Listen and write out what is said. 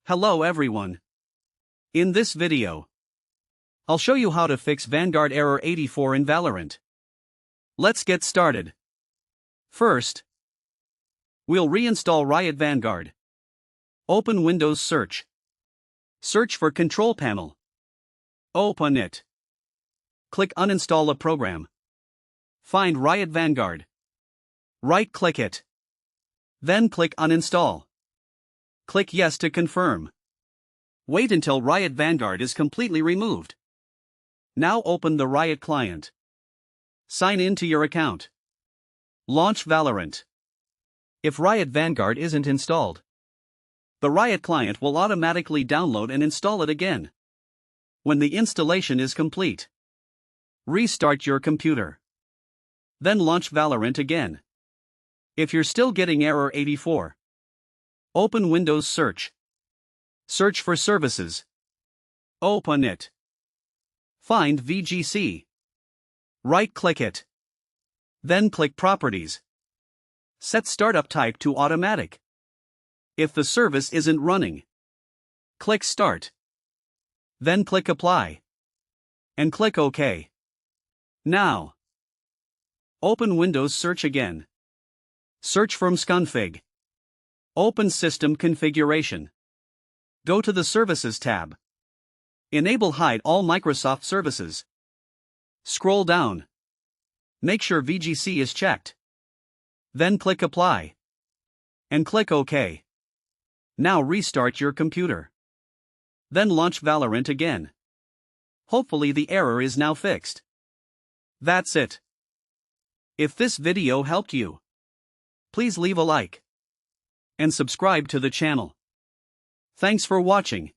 Hello everyone. In this video, I'll show you how to fix Vanguard Error 84 in Valorant. Let's get started. First, we'll reinstall Riot Vanguard. Open Windows Search. Search for Control Panel. Open it. Click Uninstall a program. Find Riot Vanguard. Right-click it. Then click Uninstall. Click Yes to confirm. Wait until Riot Vanguard is completely removed. Now open the Riot client. Sign in to your account. Launch Valorant. If Riot Vanguard isn't installed, the Riot client will automatically download and install it again. When the installation is complete, restart your computer. Then launch Valorant again. If you're still getting Error 84, open Windows Search. Search for Services. Open it. Find VGC. Right-click it. Then click Properties. Set Startup Type to Automatic. If the service isn't running, click Start. Then click Apply. And click OK. Now, open Windows Search again. Search from Sconfig. Open System Configuration. Go to the Services tab. Enable Hide all Microsoft services. Scroll down. Make sure VGC is checked. Then click Apply. And click OK. Now restart your computer. Then launch Valorant again. Hopefully the error is now fixed. That's it. If this video helped you, please leave a like and subscribe to the channel. Thanks for watching.